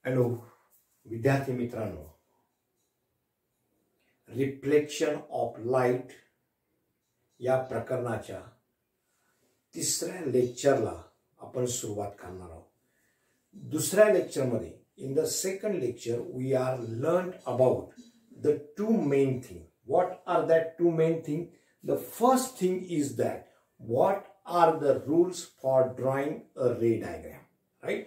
Hello विद्यार्थी मित्रांनो, reflection of light या प्रकरणाच्या तिसऱ्या लेक्चरला आपण सुरुवात करणार आहोत. दुसऱ्या लेक्चरमध्ये in the second lecture we are learn about the two main thing. What are that two main thing? The first thing is that what are the rules for drawing a ray diagram. Right,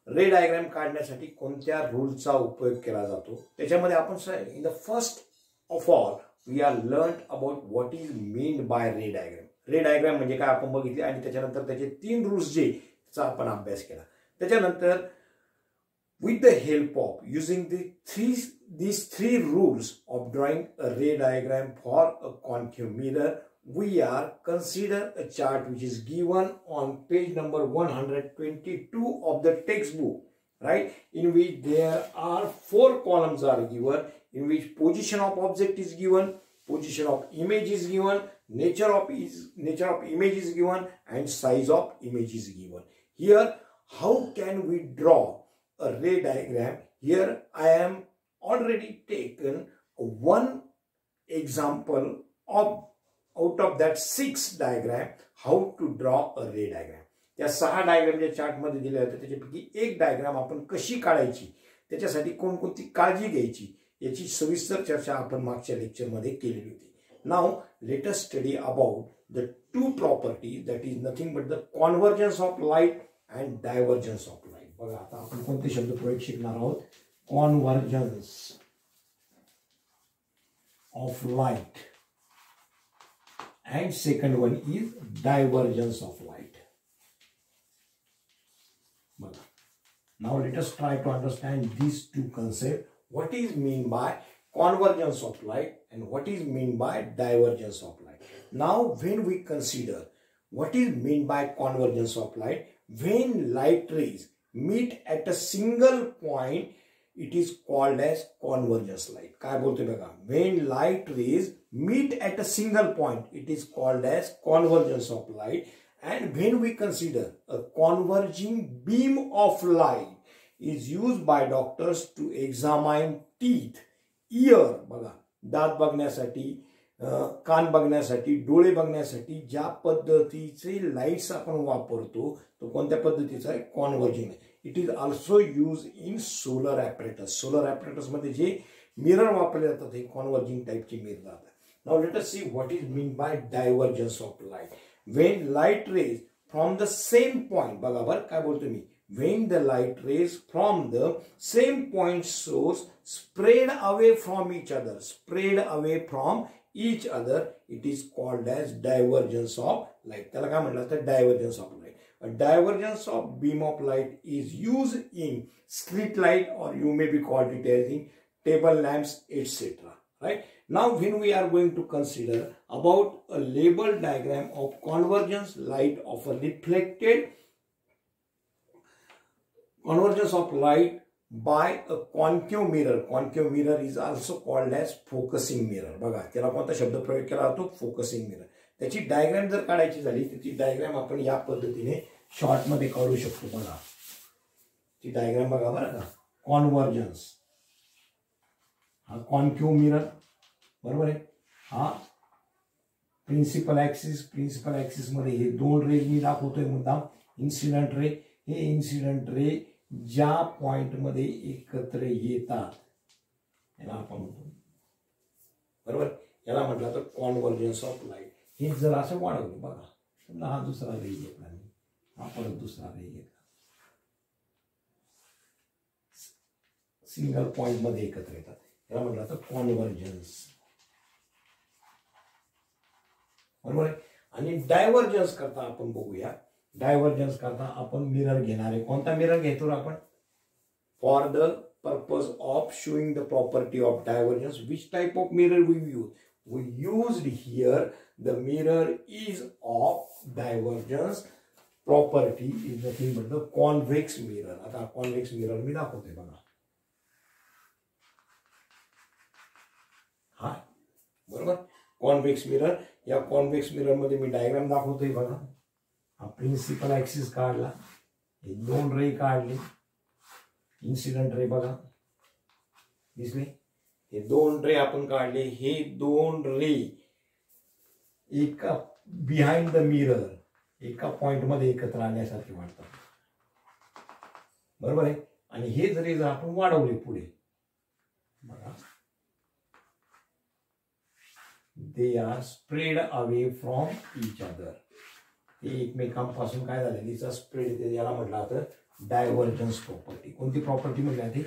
रे diagram काढण्यासाठी कोणत्या रूलचा उपयोग केला जातो त्याच्यामध्ये आपण in the first of all we are learn about what is mean by ray diagram. Ray diagram म्हणजे काय आपण बघितले आणि त्याच्यानंतर त्याचे 3 रूल्स जे त्याचा आपण अभ्यास केला. त्याच्यानंतर with the help of using these three rules of drawing a ray diagram for a concave mirror, we are consider a chart which is given on page number 122 of the textbook, right, in which there are 4 columns are given, in which position of object is given, position of image is given, nature of image is given, and size of image is given. Here how can we draw a ray diagram? Here I am already taken one example of out of that 6 diagram how to draw a ray diagram. त्या 6 diagram ज्या chart मध्ये दिले होते त्याच्यापैकी एक diagram आपण कशी काढायची त्याच्यासाठी कोणकोणती काळजी घ्यायची याची सविस्तर चर्चा आपण मागच्या लेक्चर मध्ये केलेली होती. Now let us study about the two properties that is nothing but the convergence of light and divergence of light. बघा आता आपण कोणते शब्द प्रयोग शिकणार आहोत? Convergence of light and second one is divergence of light. बघा, now let us try to understand these two concepts. What is mean by convergence of light and what is mean by divergence of light? Now when we consider what is mean by convergence of light, when light rays meet at a single point it is called as convergence light. काय बोलतोय बघा, when light rays meet at a single point it is called as convergence of light. And when we consider a converging beam of light is used by doctors to examine teeth, ear, बघा दात बघण्यासाठी, कान बघण्यासाठी, डोळे बघण्यासाठी ज्या पद्धतीचे lights आपण वापरतो तो कोणत्या पद्धतीचा आहे? Converging. It is also use in solar apparatus. Solar apparatus मध्ये जे मिरर वापरले जातात हे कॉन्व्हर्जिंग टाइपचे मिरर राहतात. Now let us see what is mean bye divergence of light. When light rays from the same point, बघा बरं काय बोलतो मी, when the light rays from the same point source spread away from each other, it is called as divergence of light. त्याला काय म्हटलं तर divergence of light. A divergence of beam of light is used in street light or you may be called it as in table lamps etc. Right? Now when we are going to consider about a label diagram of convergence light of a convergence of light by a concave mirror. Concave mirror is also called as focusing mirror. बघा त्याला कोणता शब्द प्रयोग केला जातो? Focusing mirror. त्याची diagram जर काढायची झाली त्याची डायग्राम आपण या पद्धतीने शॉर्ट मध्ये काढू शकतो. बघा ती डायग्राम बघा बरं का. कॉन्व्हर्जन्स हा कॉन्केव्ह मिरर बरोबर आहे. हा प्रिन्सिपल ऍक्सिस मध्ये हे 2 रे मी दाखवतोय मुद्दाम. इन्सिडेंट रे, हे इन्सिडेंट रे ज्या पॉइंट मध्ये एकत्र येतात याला आपण म्हणतो बरोबर, याला म्हटलं तर कॉन्व्हर्जन्स ऑफ लाईट. हे जर असं वाढवलं बघा, समजा हा दुसरा रे घेतला मी, हा परत दुसरा रे घेतला, सिंगल पॉइंट मध्ये एकत्र येतात याला म्हटलं तर कॉन्व्हर्जन्स बरोबर आहे. आणि डायव्हर्जन्स करता आपण बघूया. डायव्हर्जन्स करता आपण मिरर घेणार आहे. कोणता मिरर घेतो आपण? For the purpose of showing the property of divergence. Which type of mirror we use? We used here the mirror is of divergence property is nothing but the convex mirror. आता convex mirror मी दाखवते बघा. हा बरोबर convex mirror. या convex mirror मध्ये मी diagram दाखवतोय बघा. हा प्रिन्सिपल ऍक्सिस काढला, हे 2 रे काढले, इन्सिडेंट रे बघा दिसले, हे 2 रे आपण काढले, हे 2 रे एका बिहाइंड द मिरर एका पॉइंट मध्ये एकत्र आल्यासारखे वाटतात, बरोबर आहे. आणि हे जरी जर आपण वाढवले पुढे बघा, they are spread away from each other, ते एकमेकांपासून काय झाले तिचा स्प्रेड, याला म्हटलं आता डायव्हर्जन्स प्रॉपर्टी. कोणती प्रॉपर्टी म्हटली ती?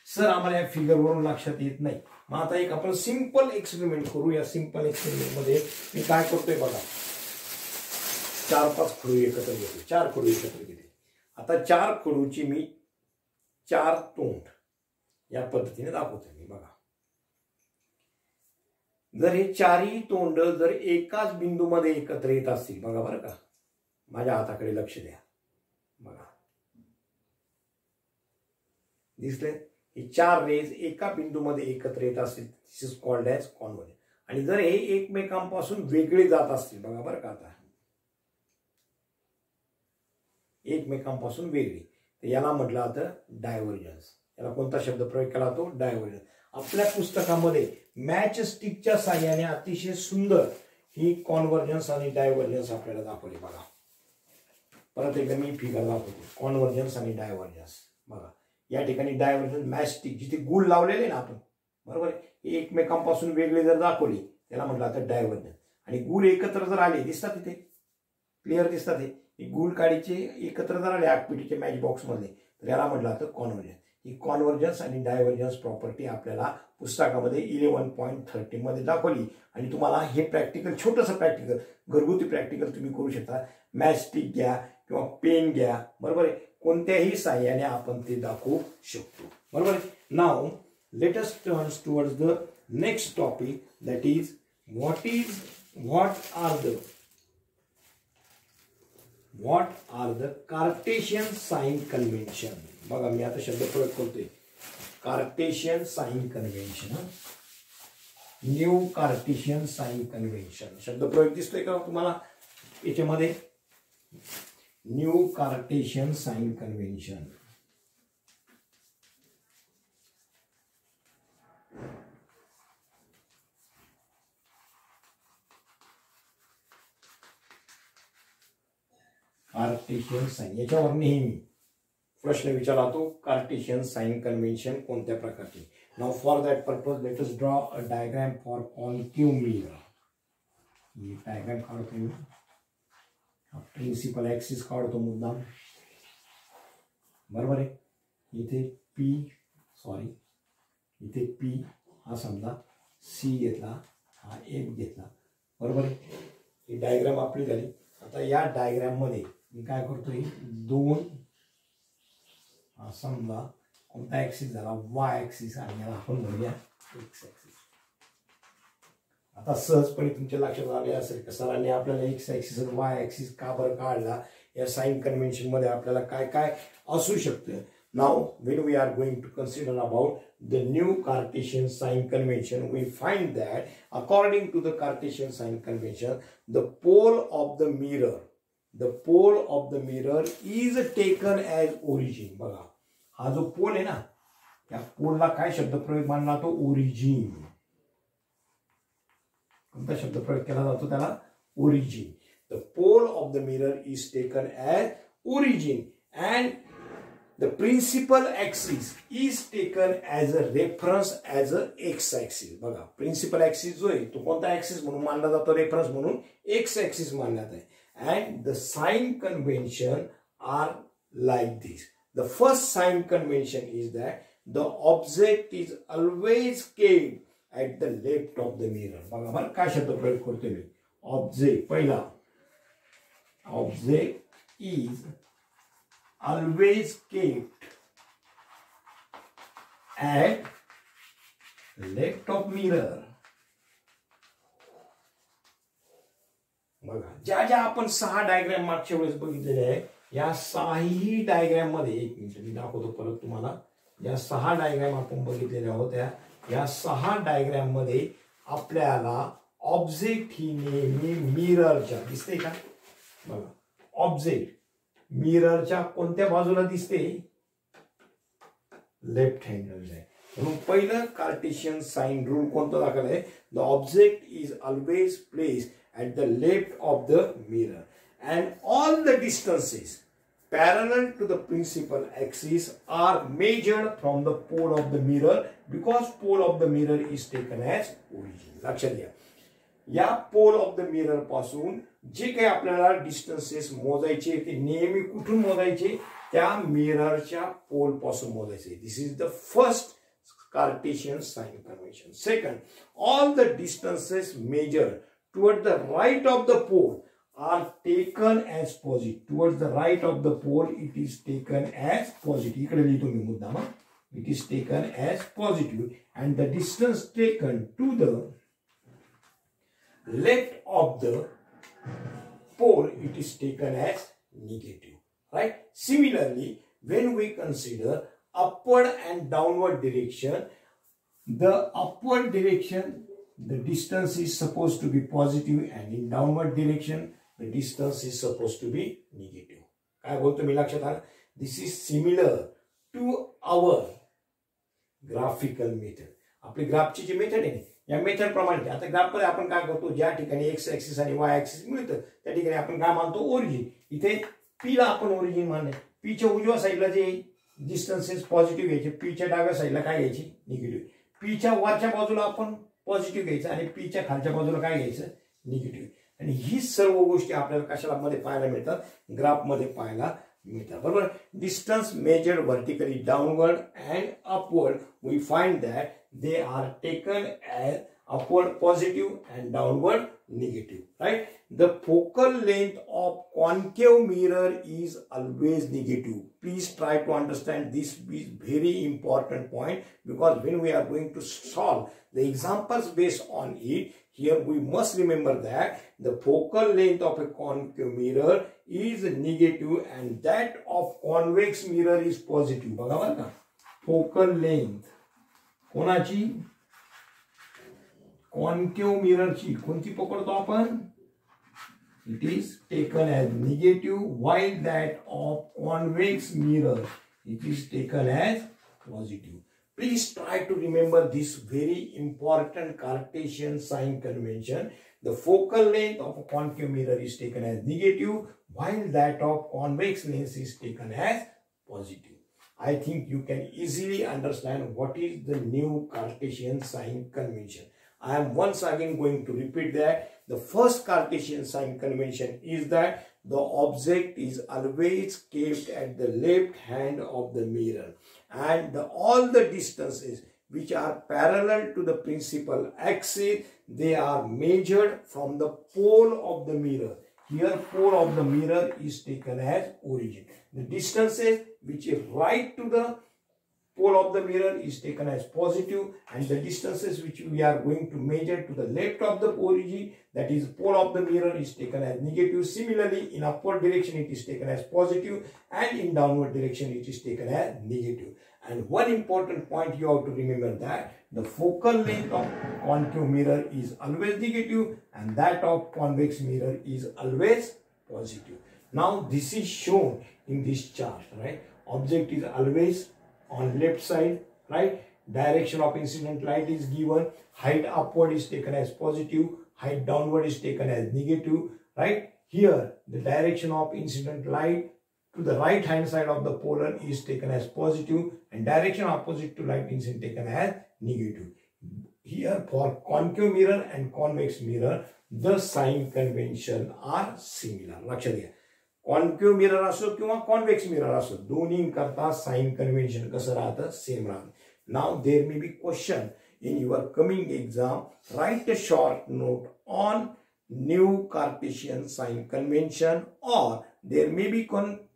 सर आम्हाला या फिगरवरून लक्षात येत नाही. मग आता एक आपण सिंपल एक्सपेरिमेंट करू. या सिंपल एक्सपेरिमेंट मध्ये मी काय करतोय बघा, 4-5 खडू एकत्र घेते, 4 खडू एकत्र घेते. आता 4 खडूची मी 4 तोंड या पद्धतीने दाखवतोय मी बघा. जर हे 4ही तोंड जर एकाच बिंदूमध्ये एकत्र येत असतील बघा, बरं का, माझ्या हाताकडे लक्ष द्या बघा, दिसले, हे 4 रेज एका बिंदूमध्ये एकत्र येत असतील, this is called as convergence. आणि जर हे एकमेकांपासून वेगळे जात असतील बघा, बरं का, आता एकमेकांपासून वेगळे, तर याला म्हटलं जातं डायव्हर्जन्स. याला कोणता शब्द प्रयोग केला तो? डायव्हर्जन्स. आपल्या पुस्तकामध्ये मॅच स्टिकच्या साह्याने अतिशय सुंदर ही कॉन्व्हर्जन्स आणि डायव्हर्जन्स आपल्याला दाखवली बघा. परत एकदा मी फिगर दाखवतो, कॉन्व्हर्जन्स आणि डायव्हर्जन्स बघा. या ठिकाणी डायव्हर्जन्स मॅच स्टिक जिथे गुळ लावलेले ना आपण, बरोबर, एकमेकांपासून वेगळे जर दाखवली त्याला म्हटलं आता डायव्हर्जन्स. आणि गुळ एकत्र जर आले दिसतात तिथे क्लिअर दिसतात, हे गुळ काडीचे एकत्र जर आले आगपिटीचे मॅच बॉक्स मध्ये तर याला म्हटलं जातं कॉन्व्हर्जन्स. ही कॉन्व्हर्जन्स आणि डायव्हर्जन्स प्रॉपर्टी आपल्याला पुस्तकामध्ये 11.13 मध्ये दाखवली. आणि तुम्हाला हे प्रॅक्टिकल, छोटंसं प्रॅक्टिकल, घरगुती प्रॅक्टिकल तुम्ही करू शकता. मॅच स्टिक घ्या किंवा पेन घ्या, बरोबर आहे, कोणत्याही साह्याने आपण ते दाखवू शकतो, बरोबर आहे. Now let us turn towards the next topic, that is what are the Cartesian sign convention. बघा मी आता शब्द प्रयोग करतोय, Cartesian sign convention, new Cartesian sign convention. शब्द प्रयोग दिसतोय का तुम्हाला याच्यामध्ये? New Cartesian sign convention. Cartesian sign, याच्यावर नेहमी प्रश्न विचारला तो, कार्टेशियन साइन कन्व्हेन्शन कोणत्या प्रकारचे. Now for that purpose let us draw a diagram for concave mirror. He diagram काढतो मी, प्रिन्सिपल ऍक्सिस काढतो मुद्दाम, बरोबर आहे. इथे पी हा समजा सी घेतला, हा एफ घेतला, बरोबर आहे. ही डायग्राम आपली झाली. आता या डायग्राम मध्ये मी काय करतोय, 2 हा समजा कोणता ऍक्सिस झाला, वाय ऍक्सिस, आणि याला आपण म्हणूया एक्स ऍक्सिस. आता सहजपणे तुमच्या लक्षात आले असेल की सरांनी आपल्याला एक्स ऍक्सिस आणि वाय ऍक्सिस का बरं काढला. या साइन कन्व्हेन्शन मध्ये आपल्याला काय काय असू शकतं. Now when we are going to consider about the new Cartesian sign convention, we find that according to the Cartesian sign convention the pole of the mirror is taken as origin. बघा हा जो पोल आहे ना, त्या पोलला काय शब्द प्रयोग मानला तो? ओरिजिन. कोणता शब्द प्रयोग केला जातो त्याला? Origin. The pole of the mirror is taken as origin and the principal axis is taken as a reference as a X axis. बघा प्रिन्सिपल ॲक्सिस जो आहे तो कोणता ॲक्सिस म्हणून मानला जातो? रेफरन्स म्हणून एक्स ॲक्सिस मानण्यात आहे. And the sign convention are like this. The first sign convention is that the object is always kept at the left of the mirror. बघा बरं काय शब्द प्रयोग करतोय मी. ऑब्जेक्ट, पहिला object is always kept at left of mirror. बघा ज्या ज्या आपण 6 डायग्राम मागच्या वेळेस बघितलेले आहे, या 6ही डायग्राम मध्ये, एक मिनिट मी दाखवतो परत तुम्हाला, या 6 डायग्राम आपण बघितलेल्या होत्या. या 6 डायग्राम मध्ये आपल्याला ऑब्जेक्ट ही नेहमी मिररच्या, दिसते का बघा, ऑब्जेक्ट मिररच्या कोणत्या बाजूला दिसते? लेफ्ट हँड आहे. म्हणून पहिलं कार्टेशियन साइन रूल कोणतं दाखवलं आहे? The object is always placed at the left of the mirror and all the distances parallel to the principal axis are measured from the pole of the mirror because pole of the mirror is taken as origin. लक्षात घ्या, या पोल of the mirror पासून जे काही आपल्याला distances मोजायचे ते नेहमी कुठून मोजायचे? त्या मिररच्या पोल पासून मोजायचे. This is the first Cartesian sign convention. Second, all the distances measured toward the right of the pole are taken as positive. Towards the right of the pole it is taken as positive. इकडे लिहितो मी मुद्दाम. It is taken as positive and the distance taken to the left of the pole it is taken as negative. Right? Similarly, when we consider upward and downward direction, the upward direction the distance is supposed to be positive and in downward direction the distance is supposed to be negative. काय बोलतो मी? लक्षात आलं? This is similar to our graphical method. आपली ग्राफची जी method आहे या method प्रमाणे आता graph मध्ये आपण काय करतो? ज्या ठिकाणी एक्स ऍक्सिस आणि वाय ऍक्सिस मिळतं त्या ठिकाणी आपण काय मानतो? ओरिजिन. इथे पी ला आपण ओरिजिन मानले. पी च्या उजव्या साईडला जे डिस्टन्सेस पॉझिटिव्ह घ्यायचे, पी च्या डाव्या साईडला काय घ्यायची? निगेटिव्ह. पी च्या वरच्या बाजूला आपण पॉझिटिव्ह घ्यायचं आणि पी च्या खालच्या बाजूला काय घ्यायचं? निगेटिव्ह. आणि ही सर्व गोष्टी आपल्याला कशाला मध्ये पाहायला मिळतात? ग्राफ मध्ये पाहायला मिळतात. बरोबर. Distance measured vertically downward and upward we find that they are taken as upward positive and downward negative. Right? The focal length of concave mirror is always negative. Please try to understand this is very important point because when we are going to solve the examples based on it, here we must remember that the focal length of a concave mirror is negative and that of convex mirror is positive. बघा बरं का, focal length कोणाची? Concave मिररची. कोणती पकडतो आपण? It is taken as negative while that of convex mirror it is taken as positive. Please try to remember this very important Cartesian sign convention. The focal length of a concave mirror is taken as negative while that of convex lens is taken as positive. I think you can easily understand what is the new Cartesian sign convention. I am once again going to repeat that the first Cartesian sign convention is that the object is always kept at the left hand of the mirror and all the distances which are parallel to the principal axis, they are measured from the pole of the mirror. Here pole of the mirror is taken as origin. The distances which is right to the pole of the mirror is taken as positive and the distances which we are going to measure to the left of the origin, that is pole of the mirror, is taken as negative. Similarly, in upward direction it is taken as positive and in downward direction it is taken as negative. And one important point you have to remember that the focal length of concave mirror is always negative and that of convex mirror is always positive. Now this is shown in this chart, right? Object is always on left side, right? Direction of incident light is given. Height upward is taken as positive. Height downward is taken as negative, right? Here, the direction of incident light to the right hand side of the polar is taken as positive and direction opposite to light is taken as negative. Here, for concave mirror and convex mirror, the sign convention are similar. लक्षात घ्या. Concave mirror असो किंवा convex mirror असो दोन्ही करता sign convention कसं राहतं? Same राहतं. Now there may be question in your coming exam. Write a short note on new Cartesian sign convention or there may be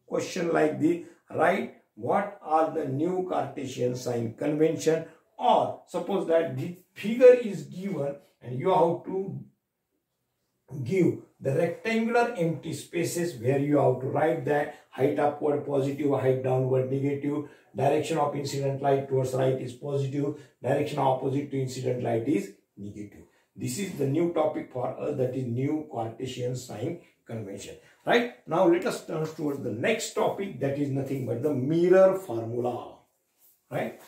question like this. Write what are the new Cartesian sign convention, or suppose that the figure is given and you have to give the rectangular empty spaces where you have to write that height upward positive, height downward negative, direction of incident light towards right is positive, direction opposite to incident light is negative. This is the new topic for us, that is new Cartesian sign convention. Right? Now let us turn towards the next topic, that is nothing but the mirror formula. right?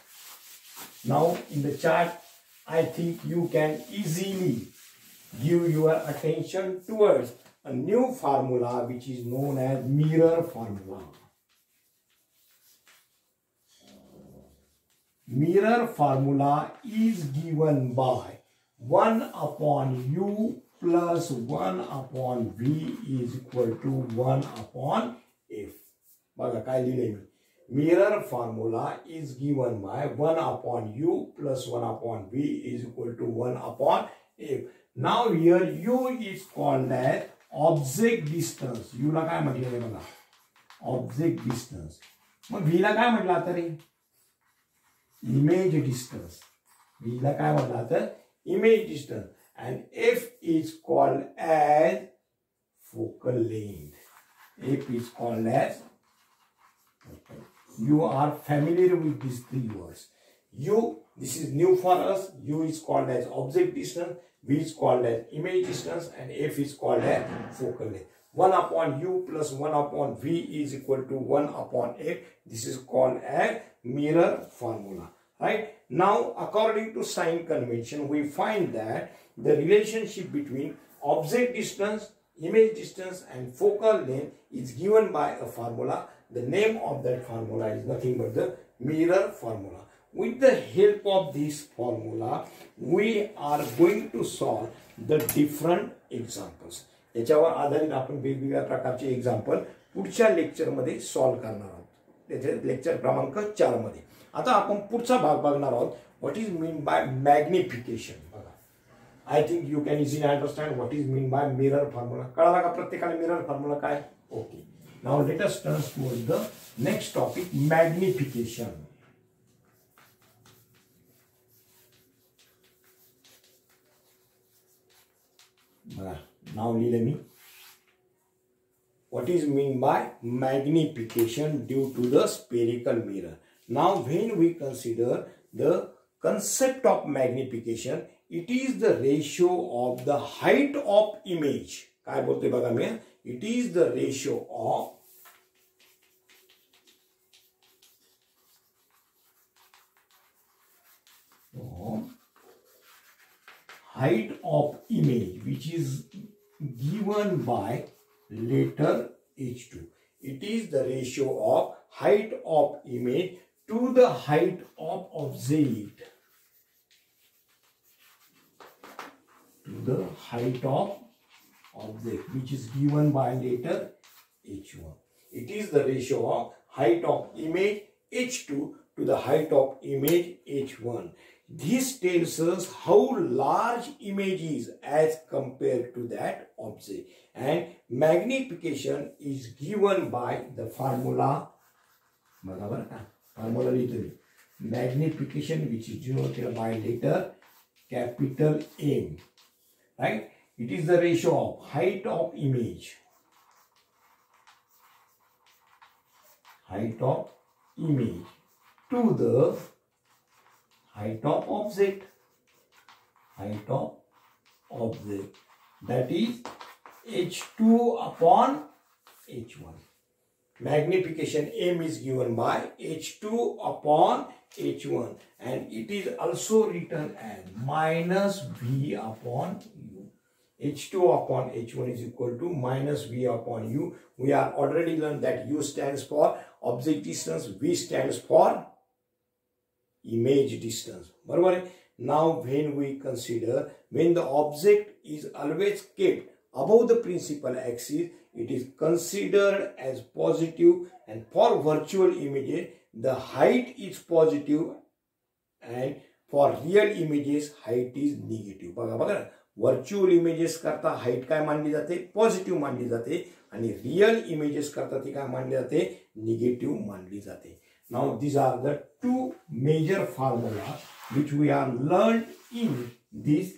Now in the chart, I think you can easily give your attention towards a new formula which is known as mirror formula. Mirror formula is given by 1 upon u plus 1 upon v is equal to 1 upon f. बघा काय लिहिले मी. Mirror formula is given by 1 upon u plus 1 upon v is equal to 1 upon f. Now here u is called as object distance. u ला काय म्हटलेलं बघा, object distance. मग v ला काय म्हटलं आता रे, image distance. v ला काय म्हटलं आता, image distance. And f is called as focal length. f is called as, you are familiar with these three words. U, this is new for us. U is called as object distance, V is called as image distance, and F is called as focal length. 1 upon U plus 1 upon V is equal to 1 upon F. This is called as mirror formula. Right? Now, according to sign convention, we find that the relationship between object distance, image distance, and focal length is given by a formula. The name of that formula is nothing but the mirror formula. With the help of this formula, we are going to solve the different examples. याच्यावर आधारित आपण वेगवेगळ्या प्रकारचे example पुढच्या lecture मध्ये solve करणार आहोत. त्याचे लेक्चर क्रमांक 4 मध्ये. आता आपण पुढचा भाग बघणार आहोत. What is mean by magnification. बघा, I think you can easily understand what is mean by mirror formula. कळाला का प्रत्येकाला मिरर फॉर्म्युला काय? Okay. Now let us turn towards the next topic, magnification. Now लिहिले मी, what is mean by magnification due to the spherical mirror. Now when we consider the concept of magnification, it is the ratio of the height of image. काय बोलतोय बघा मी, it is the ratio of height of image which is given by letter H2. It is the ratio of height of image to the height of object. To the height of object which is given by letter H1. It is the ratio of height of image H2 to the height of image H1. This tells us how large image is as compared to that object, and magnification is given by the formula. Formula magnification which is denoted by letter capital M. Right? It is the ratio of height of image. Height of image to the height of object. Height of object. That is H2 upon H1. Magnification M is given by H2 upon H1, and it is also written as minus V upon U. H2 upon H1 is equal to minus V upon U. We are already learned that U stands for object distance, V stands for image distance. Now when we consider, when the object is always kept above the principal axis, it is considered as positive, and for virtual images the height is positive, and for real images height is negative. बघा virtual images करता height काय मानली जाते? Positive मानली जाते, आणि real images करता ती काय मानली जाते? निगेटिव्ह मानली जाते. Now these are the two major formulas which we are learned in this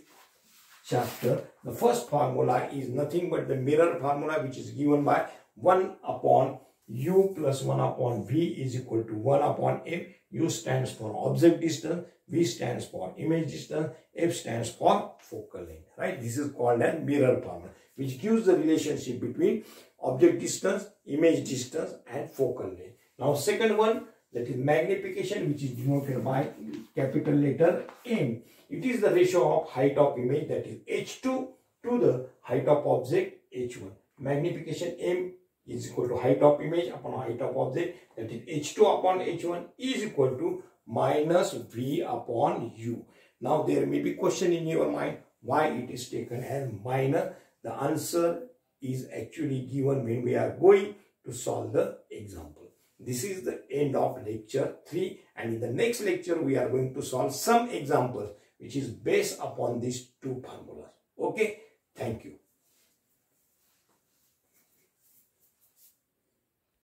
chapter. The first formula is nothing but the mirror formula, which is given by 1 upon U plus 1 upon V is equal to 1 upon F. U stands for object distance, V stands for image distance, F stands for focal length. Right? This is called as mirror formula, which gives the relationship between object distance, image distance, and focal length. Now second one, that is magnification, which is denoted by capital letter M. It is the ratio of height of image, that is H2 to the height of object H1. Magnification M is equal to height of image upon height of object, that is H2 upon H1 is equal to minus V upon U. Now there may be question in your mind why it is taken as minus. The answer is actually given when we are going to solve the example. This is the end of lecture 3, and in the next lecture we are going to solve some examples which is based upon these two formulas. Okay, thank you.